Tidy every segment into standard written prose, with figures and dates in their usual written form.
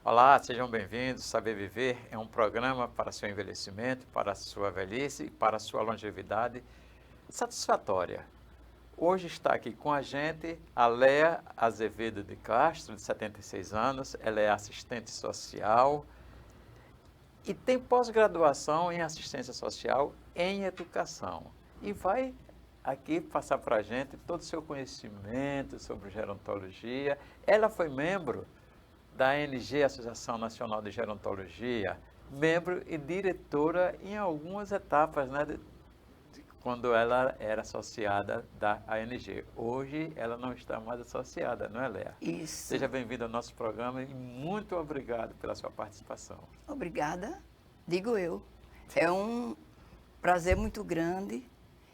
Olá, sejam bem-vindos. Saber Viver é um programa para seu envelhecimento, para a sua velhice e para a sua longevidade satisfatória. Hoje está aqui com a gente a Léa Azevedo de Castro, de 76 anos. Ela é assistente social e tem pós-graduação em assistência social em educação. E vai aqui passar para a gente todo o seu conhecimento sobre gerontologia. Ela foi membro da ANG, Associação Nacional de Gerontologia, membro e diretora em algumas etapas, né, quando ela era associada da ANG. Hoje ela não está mais associada, não é, Léa? Isso. Seja bem-vinda ao nosso programa e muito obrigado pela sua participação. Obrigada, digo eu. É um prazer muito grande,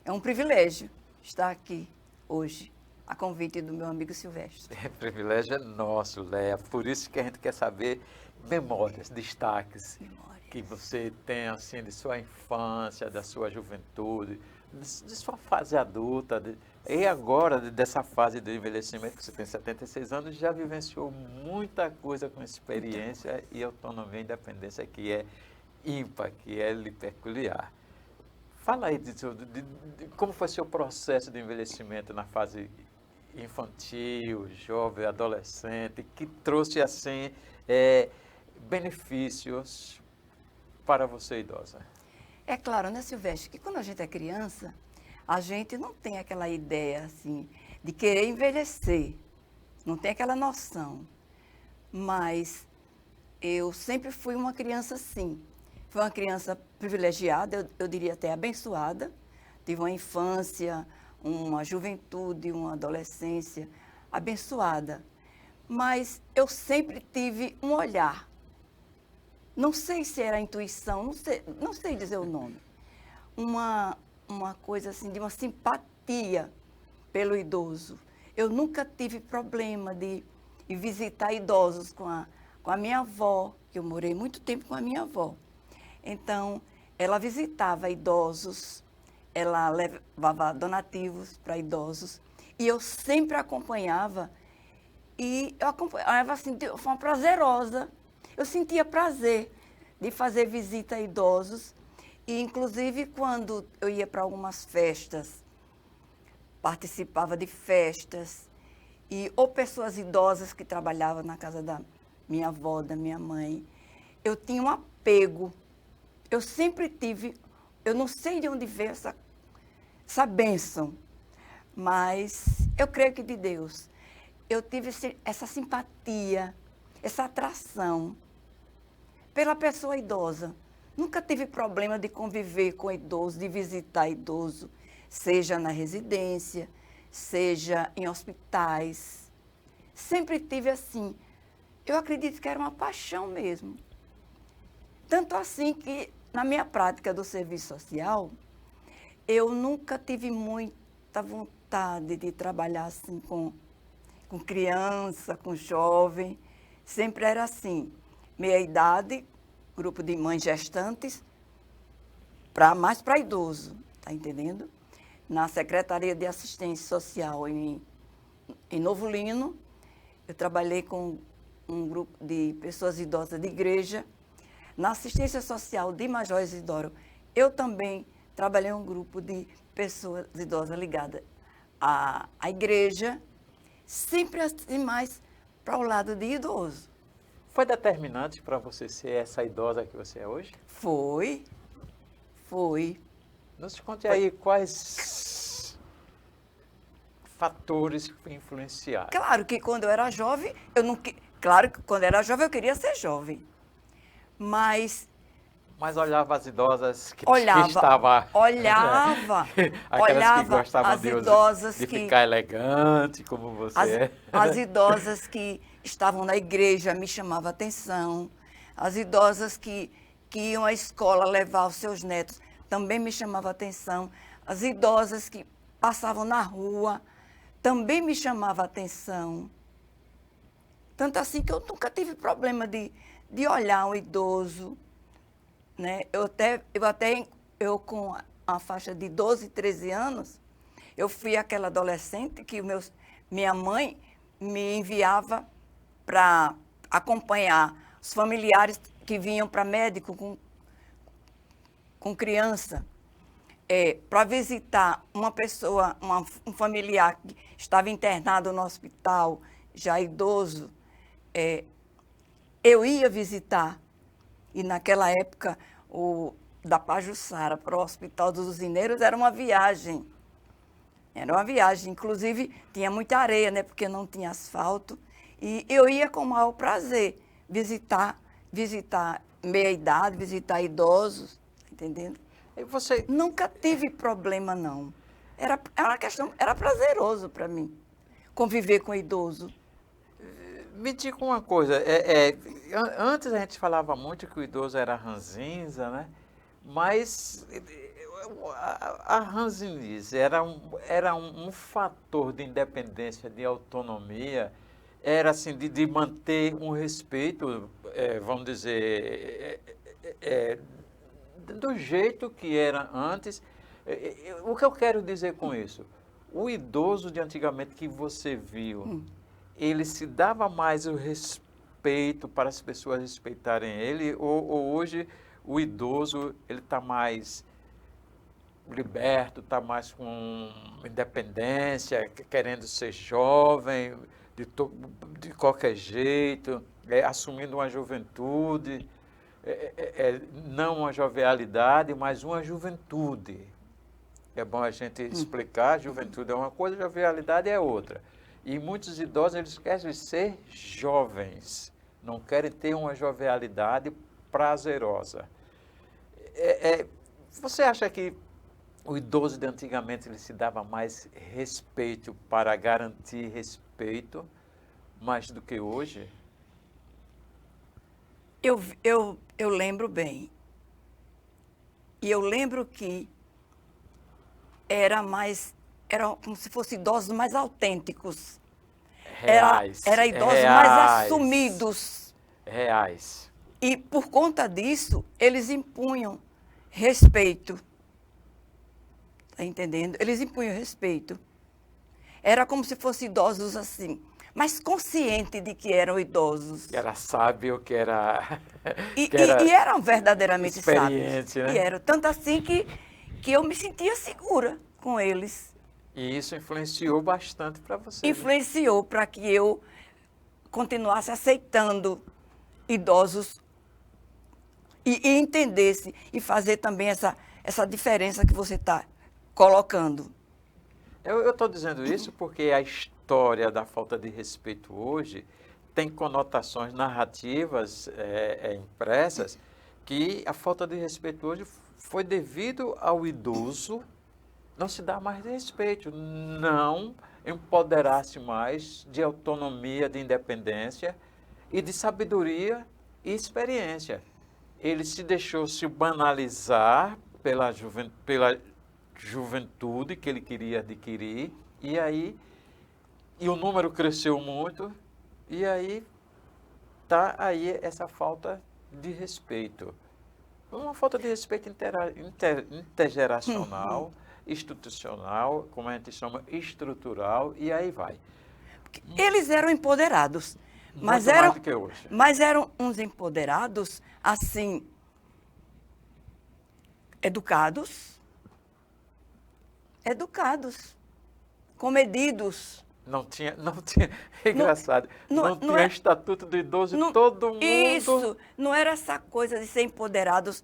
é um privilégio estar aqui hoje, a convite do meu amigo Silvestre. O privilégio é nosso, Léa. Por isso que a gente quer saber memórias, destaques que você tem assim de sua infância, da sua juventude, de sua fase adulta, e agora dessa fase do envelhecimento, que você tem 76 anos, já vivenciou muita coisa com experiência e autonomia e independência que é ímpar, que é lhe peculiar. Fala aí de como foi seu processo de envelhecimento na fase infantil, jovem, adolescente, que trouxe assim benefícios para você idosa. É claro, né, Silvestre, que quando a gente é criança, a gente não tem aquela ideia, assim, de querer envelhecer. Não tem aquela noção. Mas eu sempre fui uma criança assim. Fui uma criança privilegiada, eu diria até abençoada. Tive uma infância, uma juventude, uma adolescência abençoada. Mas eu sempre tive um olhar. Não sei se era intuição, não sei dizer o nome. Uma coisa assim, de uma simpatia pelo idoso. Eu nunca tive problema de ir visitar idosos com a minha avó, que eu morei muito tempo com a minha avó. Então, ela visitava idosos, ela levava donativos para idosos, e eu sempre acompanhava, e eu acompanhava assim, de forma prazerosa. Eu sentia prazer de fazer visita a idosos, e inclusive quando eu ia para algumas festas, participava de festas, e ou pessoas idosas que trabalhavam na casa da minha avó, da minha mãe, eu tinha um apego. Eu sempre tive, eu não sei de onde veio essa bênção, mas eu creio que de Deus. Eu tive essa simpatia, essa atração pela pessoa idosa. Nunca tive problema de conviver com idoso, de visitar idoso, seja na residência, seja em hospitais. Sempre tive assim. Eu acredito que era uma paixão mesmo. Tanto assim que, na minha prática do serviço social, eu nunca tive muita vontade de trabalhar assim com criança, com jovem. Sempre era assim, meia-idade, grupo de mães gestantes, mais para idoso, tá entendendo? Na Secretaria de Assistência Social em Novo Lino, eu trabalhei com um grupo de pessoas idosas de igreja. Na assistência social de Major Isidoro, eu também trabalhei em um grupo de pessoas idosas ligadas à igreja, sempre assim mais para o lado de idoso. Foi determinante para você ser essa idosa que você é hoje? Foi. Nos conte aí quais fatores que influenciaram. Claro que quando eu era jovem, claro que quando eu era jovem eu queria ser jovem. Mas olhava as idosas que olhava aquelas que gostavam as idosas de ficar elegante, como você as idosas que estavam na igreja me chamavam a atenção. As idosas que iam à escola levar os seus netos também me chamavam a atenção. As idosas que passavam na rua também me chamavam a atenção. Tanto assim que eu nunca tive problema de olhar um idoso, né? Eu com a faixa de 12, 13 anos, eu fui aquela adolescente que minha mãe me enviava para acompanhar os familiares que vinham para médico com criança, para visitar uma pessoa, um familiar que estava internado no hospital, já idoso, eu ia visitar. E naquela época, da Pajuçara para o Hospital dos Usineiros era uma viagem. Era uma viagem, inclusive tinha muita areia, né, porque não tinha asfalto. E eu ia com o maior prazer visitar meia-idade, visitar idosos, entendendo? E você, Nunca tive problema, não. Era prazeroso para mim conviver com idoso. me diga uma coisa, antes a gente falava muito que o idoso era ranzinza, né? Mas a ranzinzice era um fator de independência, de autonomia, era assim, de manter um respeito, vamos dizer, do jeito que era antes. O que eu quero dizer com isso? O idoso de antigamente que você viu, ele se dava mais o respeito para as pessoas respeitarem ele, ou hoje o idoso ele está mais liberto, está mais com independência, querendo ser jovem, de qualquer jeito, assumindo uma juventude, não uma jovialidade, mas uma juventude. É bom a gente explicar, juventude é uma coisa, jovialidade é outra. E muitos idosos, eles querem ser jovens, não querem ter uma jovialidade prazerosa. Você acha que o idoso de antigamente ele se dava mais respeito para garantir respeito, mais do que hoje? Eu lembro bem. E eu lembro que era como se fossem idosos mais autênticos. Reais. Era idosos mais assumidos. Reais. E por conta disso, eles impunham respeito. Está entendendo? Eles impunham respeito. Era como se fossem idosos assim, mas conscientes de que eram idosos. Que era sábio, que era... E eram verdadeiramente experiente, sábios. né? E eram. Tanto assim que eu me sentia segura com eles. E isso influenciou bastante para você. Né? Influenciou para que eu continuasse aceitando idosos e entendesse e fazer também essa diferença que você está colocando. Eu estou dizendo isso porque a história da falta de respeito hoje tem conotações narrativas impressas que a falta de respeito hoje foi devido ao idoso não se dar mais respeito, não empoderar-se mais de autonomia, de independência e de sabedoria e experiência. Ele se deixou se banalizar pela juventude que ele queria adquirir, e o número cresceu muito, e aí está aí essa falta de respeito. Uma falta de respeito intergeracional, institucional, como a gente chama, estrutural, e aí vai. Eles eram empoderados, mas Muito mais do que hoje. Mas eram uns empoderados, assim, educados, comedidos. Não tinha, é engraçado, não tinha estatuto do idoso e todo mundo... Isso, não era essa coisa de ser empoderados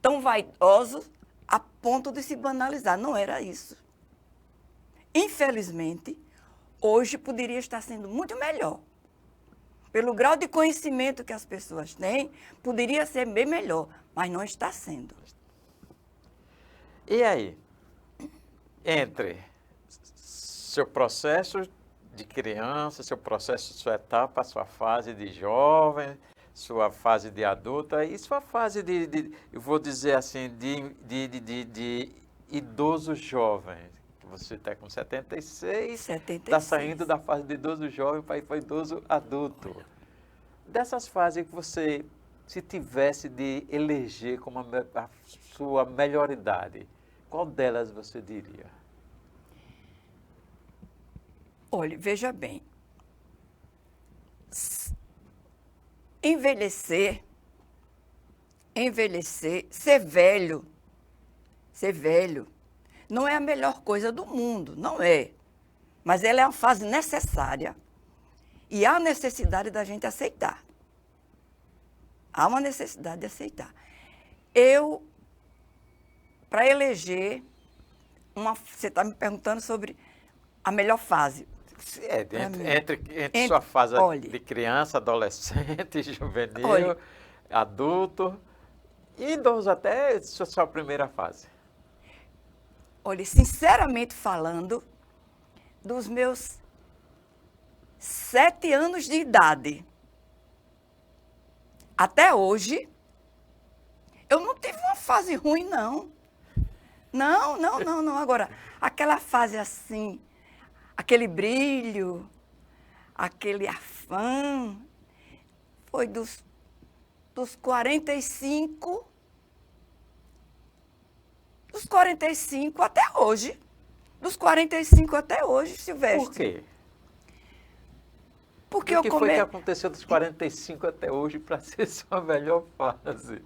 tão vaidosos a ponto de se banalizar, não era isso. Infelizmente, hoje poderia estar sendo muito melhor. Pelo grau de conhecimento que as pessoas têm, poderia ser bem melhor, mas não está sendo. E aí, entre seu processo de criança, seu processo, sua etapa, sua fase de jovem, sua fase de adulta e sua fase eu vou dizer assim, de idoso jovem. Você está com 76, está saindo da fase de idoso jovem para idoso adulto. Dessas fases que você, se tivesse de eleger como a sua melhor idade, qual delas você diria? Olha, veja bem. envelhecer, ser velho, não é a melhor coisa do mundo, não é. Mas ela é uma fase necessária. E há necessidade da gente aceitar. Há uma necessidade de aceitar. Eu, para eleger, você está me perguntando sobre a melhor fase. Entre sua fase olha, de criança, adolescente, juvenil, olha, adulto, idoso até sua primeira fase. Olha, sinceramente falando, dos meus 7 anos de idade até hoje, eu não tive uma fase ruim, não. Não. Agora, aquela fase assim, aquele brilho, aquele afã, foi dos 45, dos 45 até hoje. Dos 45 até hoje, Silvestre. Por quê? Porque o que foi que aconteceu dos 45 até hoje para ser sua melhor fase?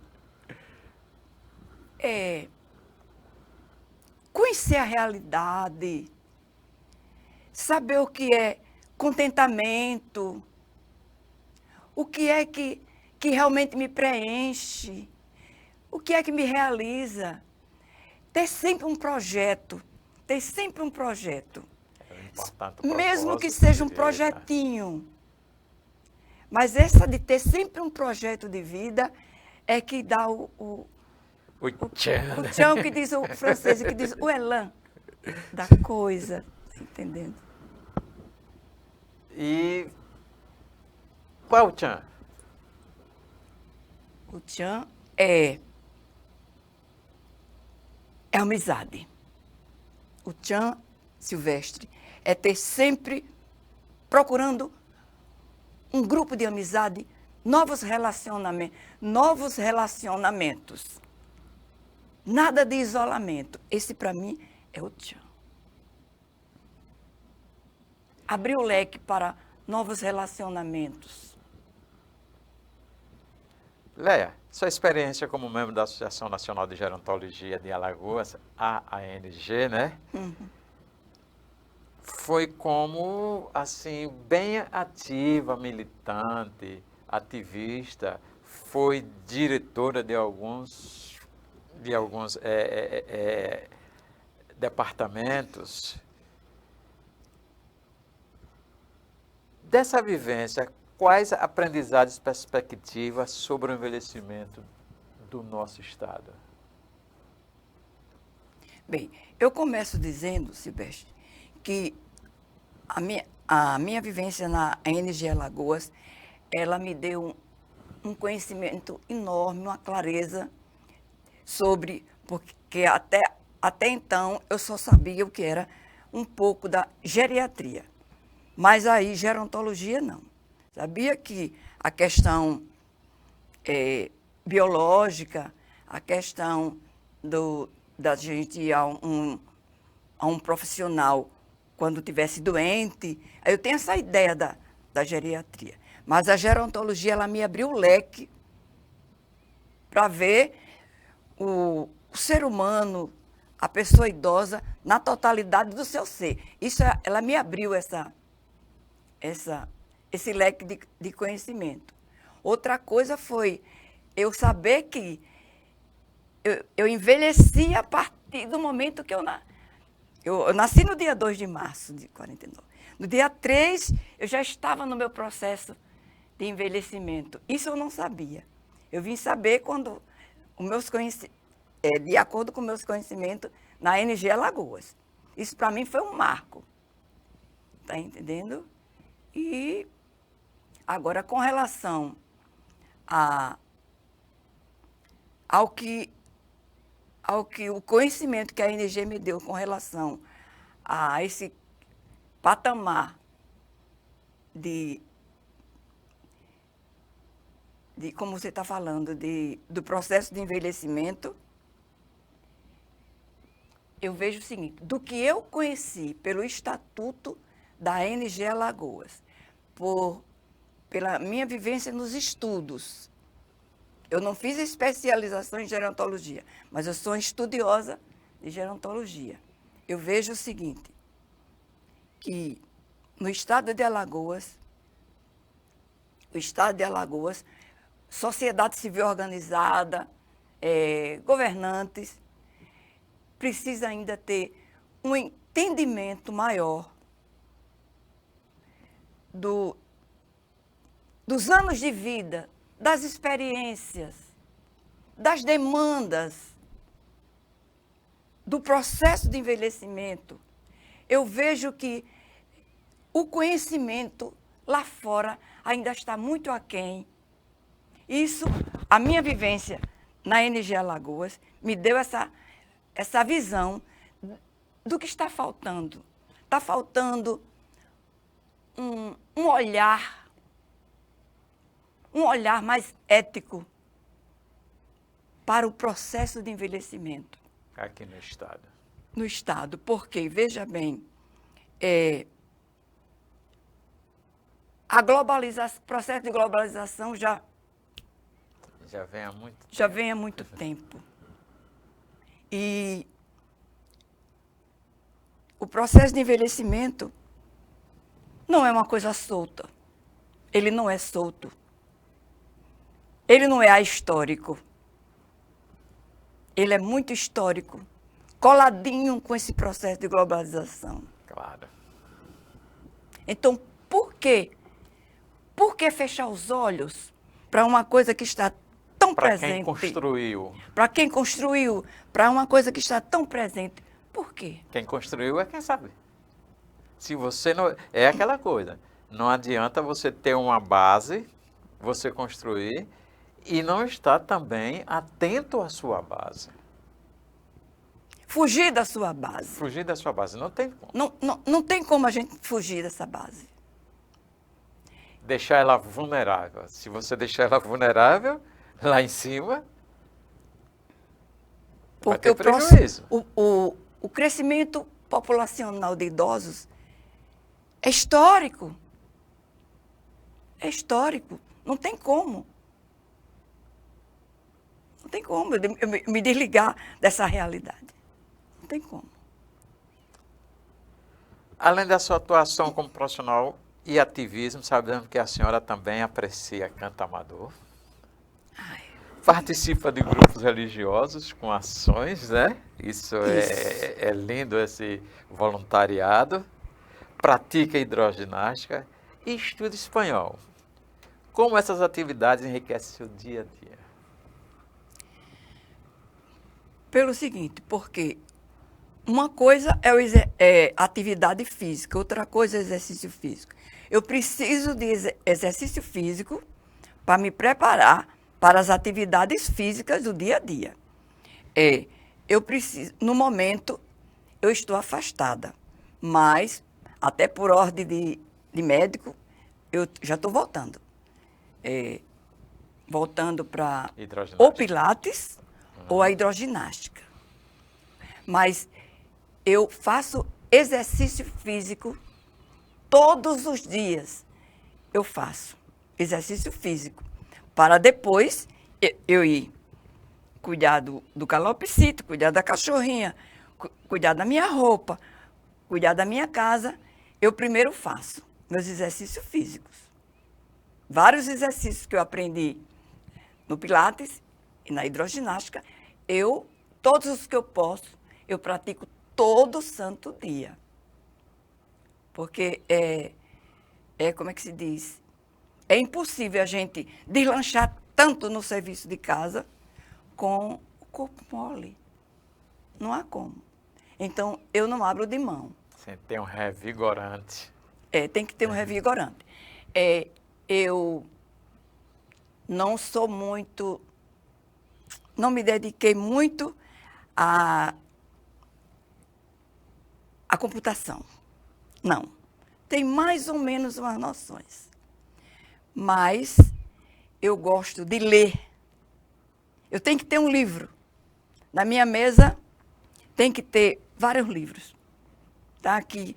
Conhecer a realidade, saber o que é contentamento, o que é que realmente me preenche, o que é que me realiza. Ter sempre um projeto. Mesmo que seja um projetinho. Mas essa de ter sempre um projeto de vida é que dá o tchan que diz o francês, que diz o élan da coisa, entendendo? E qual é o tchan? O tchan é amizade. O tchan, Silvestre, é ter sempre procurando um grupo de amizade, novos relacionamentos. Nada de isolamento. Esse, para mim, é o tchan. Abrir o leque para novos relacionamentos. Léa, sua experiência como membro da Associação Nacional de Gerontologia de Alagoas, AANG, né? Uhum. Foi como, assim, bem ativa, militante, ativista, foi diretora de alguns departamentos. Dessa vivência, quais aprendizados e perspectivas sobre o envelhecimento do nosso Estado? Bem, eu começo dizendo, Silvestre, que a minha vivência na ANG Alagoas, ela me deu um conhecimento enorme, uma clareza sobre, porque até então eu só sabia o que era um pouco da geriatria, mas aí gerontologia não. Sabia que a questão biológica, a questão da gente ir a um profissional quando estivesse doente, eu tenho essa ideia da geriatria. Mas a gerontologia, ela me abriu o leque para ver o ser humano, a pessoa idosa, na totalidade do seu ser. Ela me abriu esse leque de conhecimento. Outra coisa foi eu saber que eu envelheci a partir do momento que eu nasci no dia 2 de março de 49. No dia 3, eu já estava no meu processo de envelhecimento. Isso eu não sabia. Eu vim saber quando de acordo com meus conhecimentos na ANG Alagoas. Isso para mim foi um marco. Está entendendo? E agora, com relação ao que o conhecimento que a ANG me deu com relação a esse patamar de como você está falando, do processo de envelhecimento, eu vejo o seguinte, do que eu conheci pelo Estatuto da ANG Alagoas, pela minha vivência nos estudos. Eu não fiz especialização em gerontologia, mas eu sou estudiosa de gerontologia. Eu vejo o seguinte, que no estado de Alagoas, sociedade civil organizada, governantes, precisa ainda ter um entendimento maior dos anos de vida, das experiências, das demandas, do processo de envelhecimento. Eu vejo que o conhecimento lá fora ainda está muito aquém. Isso, a minha vivência na NG Alagoas, me deu essa visão do que está faltando. Está faltando um olhar mais ético para o processo de envelhecimento. Aqui no Estado. No Estado, porque, veja bem, o processo de globalização já vem há muito tempo. E o processo de envelhecimento não é uma coisa solta. Ele não é solto. Ele não é ahistórico. Ele é muito histórico, coladinho com esse processo de globalização. Claro. Então, por quê? Por que fechar os olhos para uma coisa que está tão presente? Para quem construiu. Para quem construiu, para uma coisa que está tão presente. Por quê? Quem construiu é quem sabe. Se você não... É aquela coisa. Não adianta você ter uma base, você construir, e não estar também atento à sua base. Fugir da sua base. Fugir da sua base. Não tem como. Não tem como a gente fugir dessa base. Deixar ela vulnerável. Se você deixar ela vulnerável, lá em cima, porque vai ter prejuízo. O crescimento populacional de idosos é histórico. É histórico. Não tem como. Não tem como eu me desligar dessa realidade. Não tem como. Além da sua atuação como profissional e ativismo, sabemos que a senhora também aprecia canto amador. Participa de grupos religiosos com ações, né? Isso. É lindo, esse voluntariado. Pratica hidroginástica e estuda espanhol. Como essas atividades enriquecem seu dia a dia? Pelo seguinte, porque uma coisa é atividade física, outra coisa é exercício físico. Eu preciso de exercício físico para me preparar para as atividades físicas do dia a dia. Eu preciso, no momento, eu estou afastada, mas, até por ordem de médico, eu já estou voltando. Voltando para ou Pilates ou a hidroginástica. Mas eu faço exercício físico todos os dias. Eu faço exercício físico para depois eu ir cuidar do calopsito, cuidar da cachorrinha, cuidar da minha roupa, cuidar da minha casa. Eu primeiro faço meus exercícios físicos. Vários exercícios que eu aprendi no Pilates e na hidroginástica, todos os que eu posso, eu pratico todo santo dia. Porque como é que se diz? É impossível a gente deslanchar tanto no serviço de casa com o corpo mole. Não há como. Então, eu não abro de mão. Você tem um revigorante. Tem que ter um revigorante. Eu não sou muito... Não me dediquei muito à computação. Não. Tem mais ou menos umas noções. Mas eu gosto de ler. Eu tenho que ter um livro. Na minha mesa tem que ter vários livros. Está aqui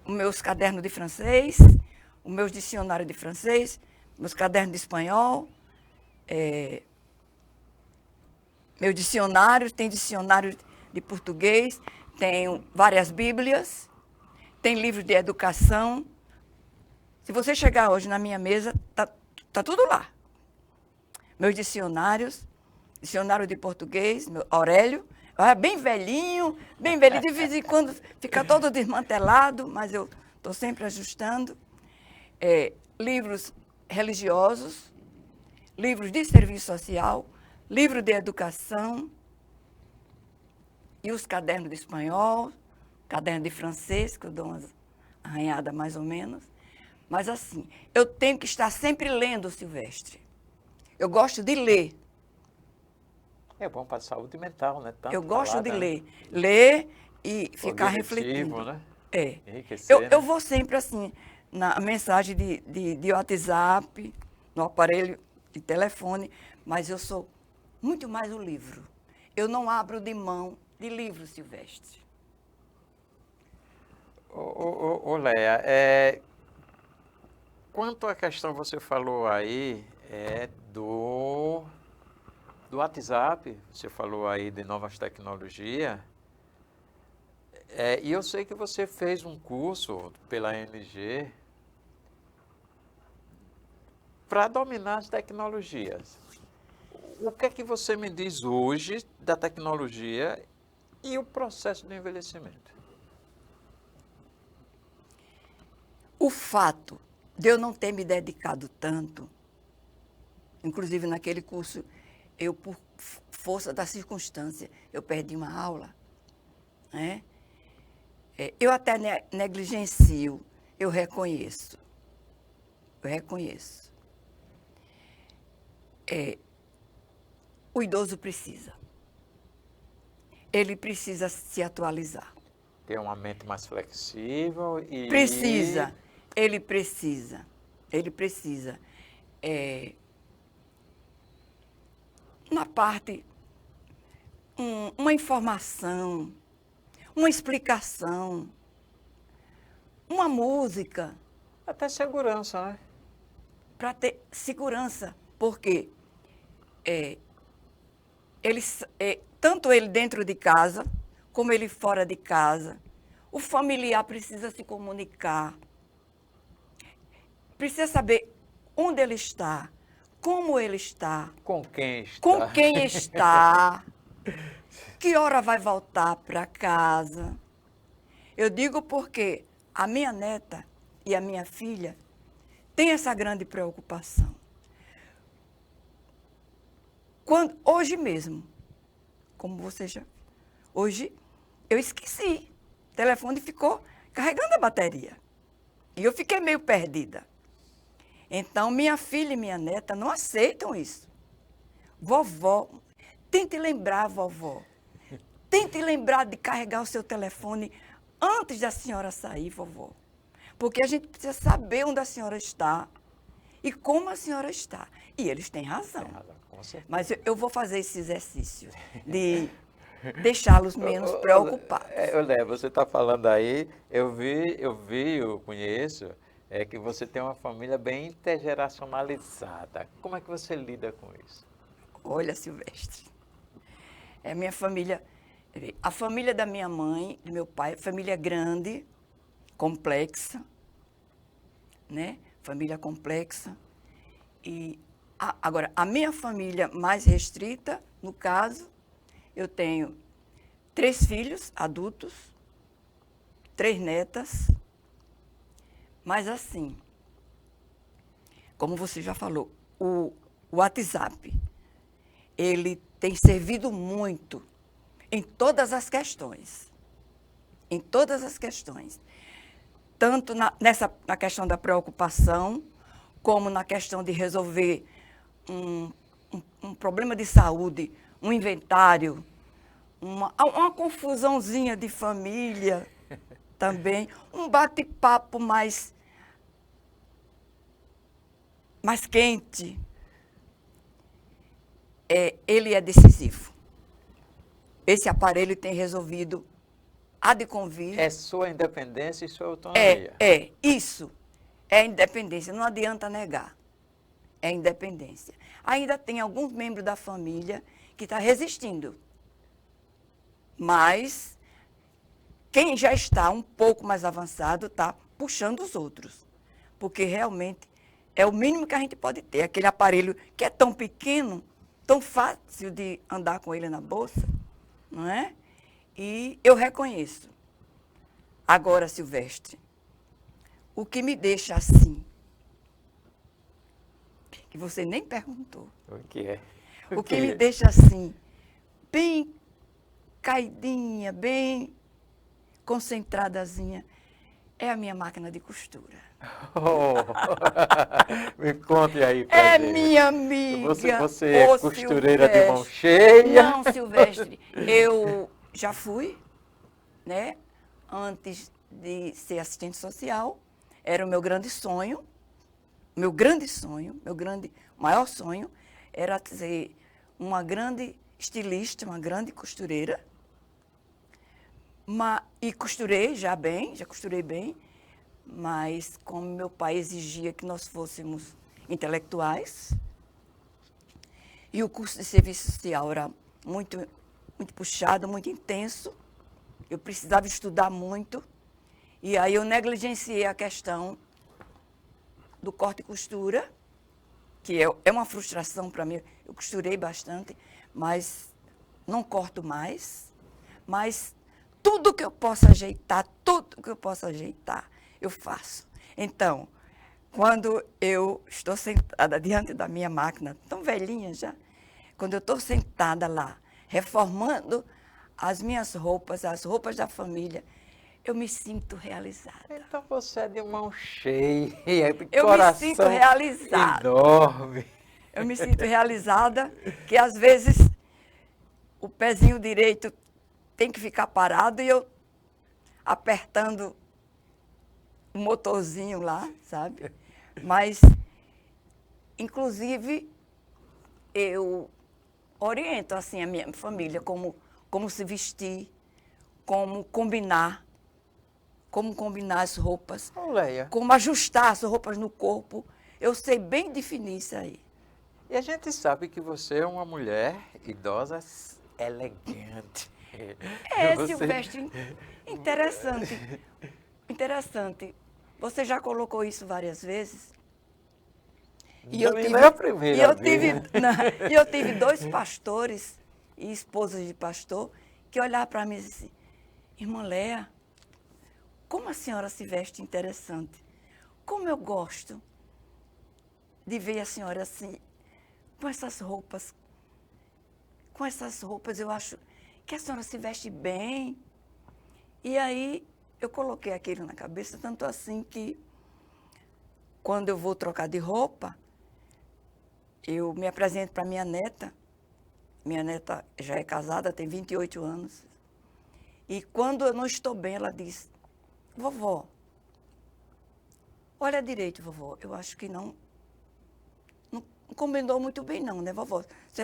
os meus cadernos de francês, os meus dicionários de francês, meus cadernos de espanhol, meu dicionário, tem dicionário de português, tenho várias bíblias, tem livro de educação. Se você chegar hoje na minha mesa, tá tudo lá. Meus dicionários, dicionário de português, meu Aurélio, bem velhinho, de vez em quando fica todo desmantelado, mas eu estou sempre ajustando. Livros religiosos, livros de serviço social, livro de educação, e os cadernos de espanhol, caderno de francês, que eu dou umas arranhadas mais ou menos. Mas assim, eu tenho que estar sempre lendo, Silvestre. Eu gosto de ler. É bom para a saúde mental, né? Tanto eu gosto falar, de né? ler. Ler e ficar Objetivo, refletindo. Né? Eu Né? vou sempre assim, na mensagem de WhatsApp, no aparelho de telefone, mas eu sou muito mais o livro. Eu não abro de mão de livro, Silvestre. Ô Léa, quanto à questão que você falou aí, do WhatsApp, você falou aí de novas tecnologias, e eu sei que você fez um curso pela ANG para dominar as tecnologias. O que é que você me diz hoje da tecnologia e o processo de envelhecimento? O fato de eu não ter me dedicado tanto, inclusive naquele curso, eu, por força da circunstância, eu perdi uma aula, né? Eu até negligencio, eu reconheço. O idoso precisa. Ele precisa se atualizar. Ter uma mente mais flexível e... Ele precisa. Na parte, uma informação, uma explicação, uma música. Até segurança, né? Para ter segurança, porque tanto ele dentro de casa, como ele fora de casa, o familiar precisa se comunicar, precisa saber onde ele está, como ele está, com quem está, que hora vai voltar para casa. Eu digo porque a minha neta e a minha filha têm essa grande preocupação. Hoje mesmo, como você já... Hoje eu esqueci. O telefone ficou carregando a bateria. E eu fiquei meio perdida. Então, minha filha e minha neta não aceitam isso. Vovó, tente lembrar, vovó. Tente lembrar de carregar o seu telefone antes da senhora sair, vovó. Porque a gente precisa saber onde a senhora está e como a senhora está. E eles têm razão. Com certeza. Mas eu vou fazer esse exercício de deixá-los menos preocupados. Léa, você está falando aí, eu conheço, que você tem uma família bem intergeracionalizada. Como é que você lida com isso? Olha, Silvestre, minha família, a família da minha mãe, do meu pai, família grande, complexa, né? Família complexa. E agora, a minha família mais restrita, no caso, eu tenho 3 filhos adultos, 3 netas, mas assim, como você já falou, o WhatsApp, ele tem servido muito em todas as questões. Tanto na questão da preocupação, como na questão de resolver um problema de saúde, um inventário, uma confusãozinha de família também, um bate-papo mais quente. Ele é decisivo. Esse aparelho tem resolvido a de convir. É sua independência e sua autonomia. Isso. É independência, não adianta negar. é a independência. Ainda tem alguns membros da família que estão resistindo. Mas quem já está um pouco mais avançado está puxando os outros. Porque realmente é o mínimo que a gente pode ter. Aquele aparelho que é tão pequeno, tão fácil de andar com ele na bolsa, não é? E eu reconheço. Agora, Silvestre, o que me deixa assim, que você nem perguntou. O que é? O que me deixa assim, bem caidinha, bem concentradazinha, é a minha máquina de costura. Oh, me conte aí pra É gente. minha amiga. Você é Ô, costureira de mão Silvestre. cheia? Não, Silvestre, eu já fui, né? Antes de ser assistente social, era o meu grande sonho, meu maior sonho, era ser uma grande estilista, uma grande costureira. E costurei já costurei bem, mas como meu pai exigia que nós fôssemos intelectuais, e o curso de serviço social era muito, muito puxado, muito intenso, eu precisava estudar muito, e aí eu negligenciei a questão do corte e costura, que é uma frustração para mim. Eu costurei bastante, mas não corto mais. Mas tudo que eu possa ajeitar, eu faço. Então, quando eu estou sentada diante da minha máquina, tão velhinha já, quando eu estou sentada lá, reformando as minhas roupas, as roupas da família, eu me sinto realizada. Então você é de mão cheia, de Eu coração me sinto realizada. enorme. Eu me sinto realizada, que às vezes o pezinho direito tem que ficar parado e eu apertando o motorzinho lá, sabe? Mas, inclusive, eu oriento assim a minha família como se vestir, como combinar as roupas, Leia. como ajustar as roupas no corpo. Eu sei bem definir isso aí. E a gente sabe que você é uma mulher idosa elegante. Silvestre, interessante. Você já colocou isso várias vezes? Não é a primeira vez. E eu tive 2 pastores e esposas de pastor que olharam para mim e disseram assim, irmã Léa, como a senhora se veste interessante. Como eu gosto de ver a senhora assim, com essas roupas. Eu acho que a senhora se veste bem. E aí eu coloquei aquilo na cabeça, tanto assim que quando eu vou trocar de roupa, eu me apresento para minha neta. Minha neta já é casada, tem 28 anos. E quando eu não estou bem, ela diz, vovó, olha direito, vovó, eu acho que não combinou muito bem não, né, vovó?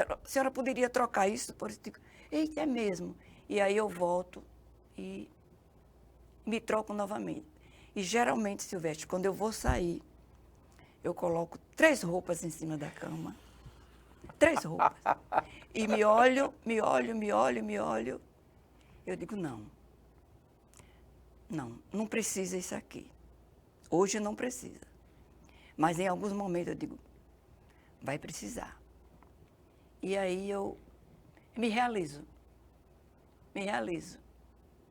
A senhora poderia trocar isso por isso? Eita, é mesmo. E aí eu volto e me troco novamente. E geralmente, Silvestre, quando eu vou sair, eu coloco 3 roupas em cima da cama. 3 roupas. E me olho. Eu digo, não precisa isso aqui. Hoje não precisa. Mas em alguns momentos eu digo, vai precisar. E aí eu me realizo.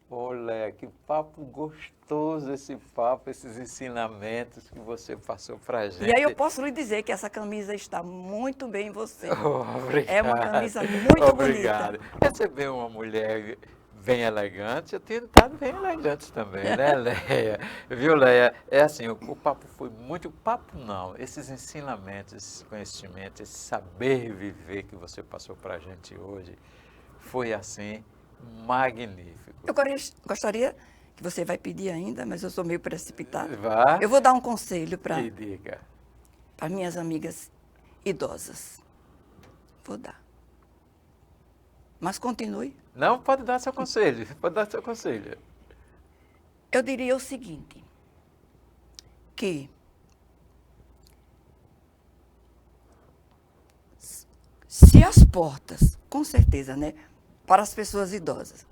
Olha, que papo gostoso esse papo, esses ensinamentos que você passou pra gente. E aí eu posso lhe dizer que essa camisa está muito bem em você. Obrigado. É uma camisa muito Obrigado. bonita. Receber uma mulher bem elegante, eu tenho estado bem elegante também, né, Léa? Viu, Léa? É assim, o papo foi muito... Papo não, esses ensinamentos, esses conhecimentos, esse saber viver que você passou pra gente hoje, foi assim, magnífico. Eu gostaria que você vai pedir ainda, mas eu sou meio precipitada. Vá. Eu vou dar um conselho para Me diga. minhas amigas idosas. Vou dar. Mas continue. Não, pode dar seu conselho, pode dar seu conselho. Eu diria o seguinte, que as portas, com certeza, né, para as pessoas idosas,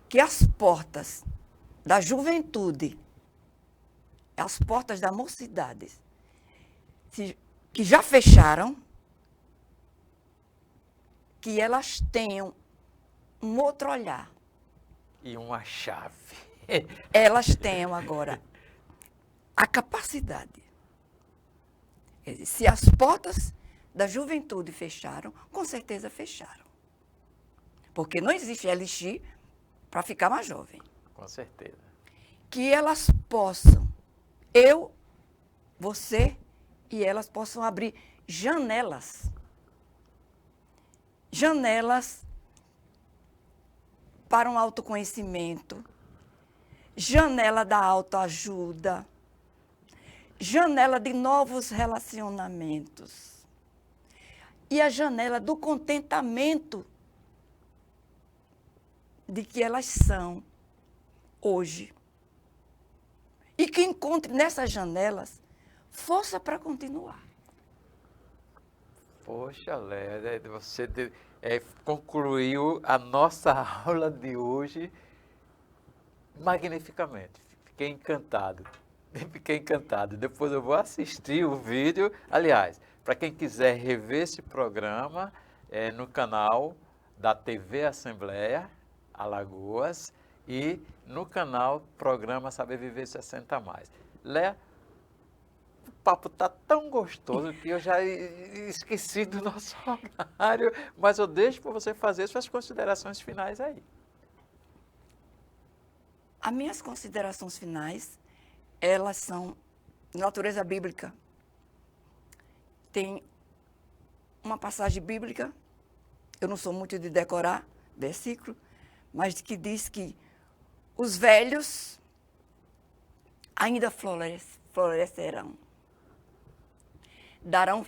que as portas da juventude, as portas da mocidade, que já fecharam, que elas tenham um outro olhar. E uma chave. Elas tenham agora a capacidade. Se as portas da juventude fecharam, com certeza fecharam. Porque não existe elixir para ficar mais jovem. Com certeza. Que elas possam, eu, você e elas possam abrir janelas. Janelas para um autoconhecimento, janela da autoajuda, janela de novos relacionamentos e a janela do contentamento de que elas são hoje. E que encontre nessas janelas força para continuar. Poxa, Léa, você concluiu a nossa aula de hoje magnificamente. Fiquei encantado. Fiquei encantado. Depois eu vou assistir o vídeo. Aliás, para quem quiser rever esse programa, no canal da TV Assembleia Alagoas e no canal Programa Saber Viver 60 Mais. Léa, o papo está tão gostoso que eu já esqueci do nosso horário, mas eu deixo para você fazer suas considerações finais aí. As minhas considerações finais, elas são de natureza bíblica. Tem uma passagem bíblica, eu não sou muito de decorar versículo, mas que diz que os velhos ainda florescerão, darão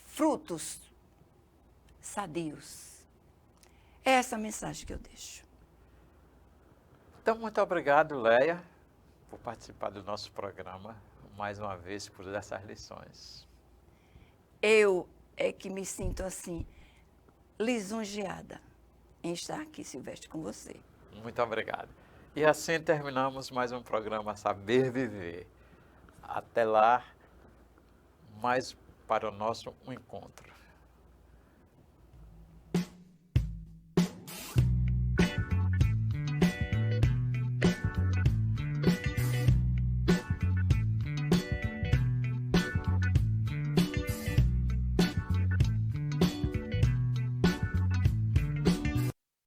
frutos sadios. É essa a mensagem que eu deixo. Então, muito obrigado, Léa, por participar do nosso programa, mais uma vez, por essas lições. Eu é que me sinto assim, lisonjeada em estar aqui, Silvestre, com você. Muito obrigado. E assim terminamos mais um programa Saber Viver. Até lá, mais para o nosso encontro.